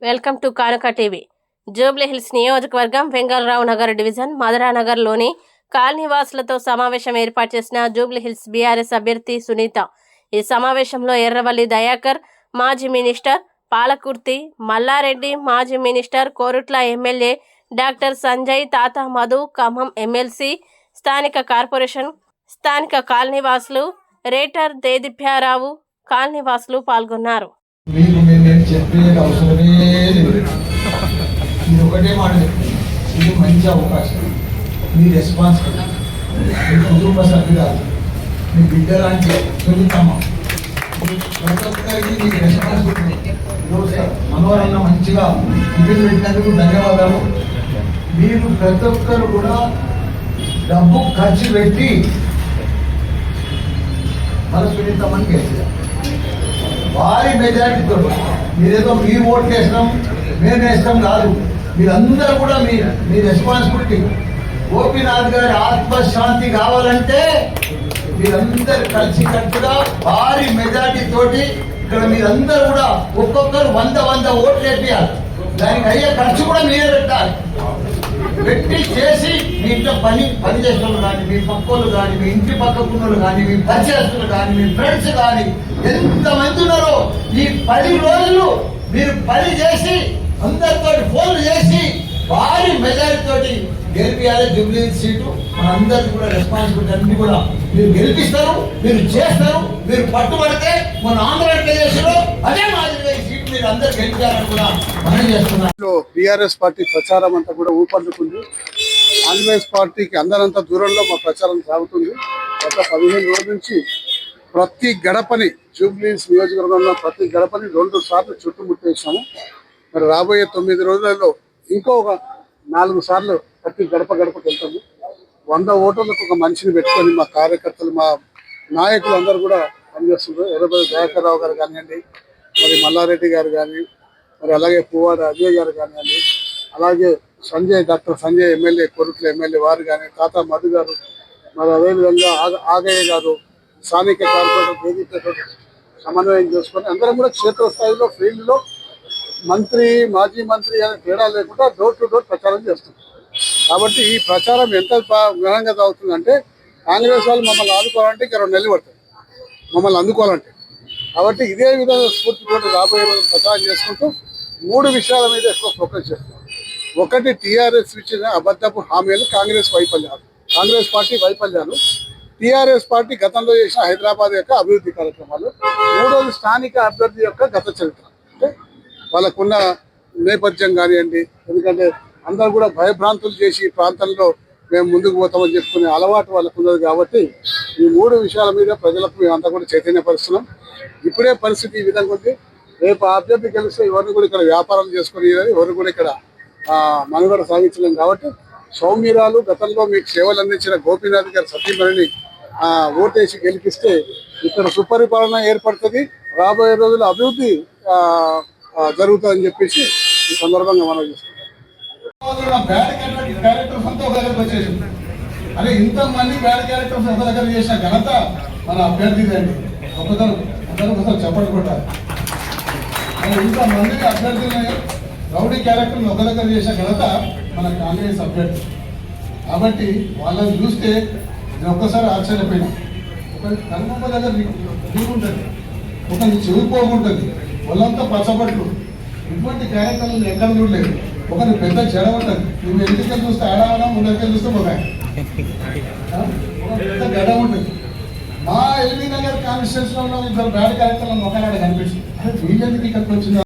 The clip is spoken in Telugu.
Welcome to Kanaka TV. Jubilee Hills నియోజకవర్గం వెంగళరావు నగర్ డివిజన్ మధురానగర్లోని కాలనీవాసులతో సమావేశం ఏర్పాటు చేసిన జూబ్లీహిల్స్ బీఆర్ఎస్ అభ్యర్థి సునీత. ఈ సమావేశంలో ఎర్రవల్లి దయాకర్, మాజీ మినిస్టర్ పాలకుర్తి మల్లారెడ్డి, మాజీ minister Korutla MLA doctor Sanjay, తాత మధు, ఖమ్మం ఎమ్మెల్సీ, స్థానిక కార్పొరేషన్, స్థానిక కాలనీవాసులు, రేటర్ దేదిప్యారావు, కాలనీవాసులు పాల్గొన్నారు. ఒకటే మాట ఇది మంచి అవకాశం. మీ రెస్పాన్సిబిలిటీ, మీ కుటుంబ సభ్యురాలు, మీ బిడ్డ లాంటి సునీతమ్మ, ప్రతి ఒక్కరికి మీకు రెస్పాన్సిబిలిటీ. మనోరన్న మంచిగా టిఫిన్ పెట్టినందుకు ధన్యవాదాలు. మీరు ప్రతి ఒక్కరు కూడా డబ్బు ఖర్చు పెట్టి మన సునీతమ్మని గెలిచారు. భారీ మెజారిటీతో మీరేదో మీ ఓట్లు వేసినాం మేము వేస్తాం కాదు, మీరందరూ కూడా మీ రెస్పాన్సిబిలిటీ. గోపీనాథ్ గారి ఆత్మశాంతి కావాలంటే మీరందరూ కలిసి కట్టుగా భారీ మెజారిటీ తోటి ఇక్కడ మీరందరూ కూడా ఒక్కొక్కరు 100 ఓట్లు వేయాలి. దానికి అయ్యే ఖర్చు కూడా మీరే పెట్టాలి. పెట్టి చేసి మీ ఇంట్లో పని చేసిన వాళ్ళు కానీ, మీ పక్కోళ్ళు కానీ, మీ ఇంటి పక్కకున్నోళ్ళు కానీ, మీ పరిచయస్తులు కానీ, మీ ఫ్రెండ్స్ కానీ ఎంతమంది ఉన్నారో ఈ 10 రోజులు మీరు పని చేసి అందరితో ఫోన్లు చేసి భారీ మెజారిటీ తోటి గెలిపియాలి. జూబ్లీహిల్స్ సీటు మనందరికీ కూడా రెస్పాన్సిబిలిటీ అన్ని కూడా మీరు గెలిపిస్తారు, మీరు చేస్తారు. మీరు పట్టుబడితే మన ఆంధ్రప్రదేశ్లో అదే మాదిరిగా ఈ సీటు మీరు అందరు గెలిపారని కూడా మనం చేస్తున్నారు. టీఆర్ఎస్ పార్టీ ప్రచారం అంతా కూడా ఊపందుకుంది. కాంగ్రెస్ పార్టీకి అందరంత దూరంలో మా ప్రచారం సాగుతుంది. గత 15 రోజుల నుంచి ప్రతి గడపని, జూబ్లీహిల్స్ నియోజకవర్గంలో ప్రతి గడపని 2 సార్లు చుట్టుముట్టేసాము. మరి రాబోయే 9 రోజులలో ఇంకో 4 సార్లు ప్రతి గడపకి వెళ్తాము. 100 ఓటర్లకు ఒక మనిషిని పెట్టుకొని మా కార్యకర్తలు, మా నాయకులు అందరూ కూడా పనిచేస్తున్నారు. ఎర్రబల్లి దయాకర్ రావు గారు కానివ్వండి, మరి మల్లారెడ్డి గారు కానీ, మరి అలాగే పువ్వాడ అజయ్ గారు కానివ్వండి, అలాగే doctor Sanjay MLA, Korutla MLA వారు కానీ, తాత మధు గారు, మరి అదేవిధంగా ఆగయ్య గారు, స్థానిక కార్పొరేటర్ దేదీప్యాతో సమన్వయం చేసుకొని అందరం కూడా క్షేత్రస్థాయిలో ఫీల్డ్లో మంత్రి, మాజీ మంత్రి అనే తేడా లేకుండా డోర్ టు డోర్ ప్రచారం చేస్తుంది. కాబట్టి ఈ ప్రచారం ఎంత ఘనంగా సాగుతుందంటే కాంగ్రెస్ వాళ్ళు మమ్మల్ని ఆదుకోవాలంటే ఇంకా 2 నెలలు పడుతుంది మమ్మల్ని అందుకోవాలంటే. కాబట్టి ఇదే విధంగా స్ఫూర్తితో రాబోయే రోజులు ప్రచారం చేసుకుంటూ 3 విషయాల మీద ఎక్కువ ఫోకస్ చేస్తున్నాం. ఒకటి, టీఆర్ఎస్ ఇచ్చిన అబద్ధపు హామీలు, కాంగ్రెస్ పార్టీ వైఫల్యాలు, టీఆర్ఎస్ పార్టీ గతంలో చేసిన హైదరాబాద్ యొక్క అభివృద్ధి కార్యక్రమాలు. 3వది, స్థానిక అభ్యర్థి యొక్క గత చరిత్ర. అంటే వాళ్ళకున్న నేపథ్యం కానివ్వండి, ఎందుకంటే అందరూ కూడా భయభ్రాంతులు చేసి ఈ ప్రాంతంలో మేము ముందుకు పోతామని చెప్పుకునే అలవాటు వాళ్ళకు ఉన్నది. కాబట్టి ఈ 3 విషయాల మీద ప్రజలకు మేమంతా కూడా చైతన్యపరుస్తున్నాం. ఇప్పుడే పరిస్థితి ఈ విధంగా ఉంది. రేపు అభ్యర్థి కలిస్తే ఎవరిని కూడా ఇక్కడ వ్యాపారాలు చేసుకుని, ఎవరు కూడా ఇక్కడ మనుగడ సాగించలేం. కాబట్టి సౌమ్యురాలు, గతంలో మీకు సేవలు అందించిన గోపీనాథ్ గారి సతీమణిని ఓటేసి గెలిపిస్తే ఇక్కడ సుపరిపాలన ఏర్పడుతుంది, రాబోయే రోజుల్లో అభివృద్ధి జరుగుతుందని చెప్పేసి ఈ సందర్భంగా మనం చూస్తున్నాం. అదే ఇంతమంది బ్యాడ్ క్యారెక్టర్స్ ఒక దగ్గర చేసిన ఘనత మన అభ్యర్థిదండి. అందరూ చెప్పండి కూడా. ఇంతమంది అభ్యర్థులని, రౌడీ క్యారెక్టర్ని ఒక దగ్గర చేసిన ఘనత మన కాంగ్రెస్ అభ్యర్థి. కాబట్టి వాళ్ళని చూస్తే నేను ఒక్కసారి ఆశ్చర్యపోయినా. ఒక కర్మమ్మ దగ్గర నీకు ఉంటుంది, ఒకరికి చెవిపోకుంటుంది, వాళ్ళంతా పచ్చబట్లు. ఇటువంటి క్యారెక్టర్లు ఎక్కడ చూడలేదు. ఒకరి పెద్ద చెడ ఉంటుంది, నువ్వు ఎందుకెళ్ళి చూస్తే ఆడావడా, ముందరికెళ్ళి చూస్తే ఒక పెద్ద గడ్డ ఉంటుంది. మా ఎల్బీ నగర్ కాన్స్టిట్యూన్సీలో 2 బ్యాడ్ క్యారెక్టర్లను ఒకనాడు కనిపిస్తుంది. అదే వీళ్ళెందుకు ఇక్కడికి వచ్చిందా?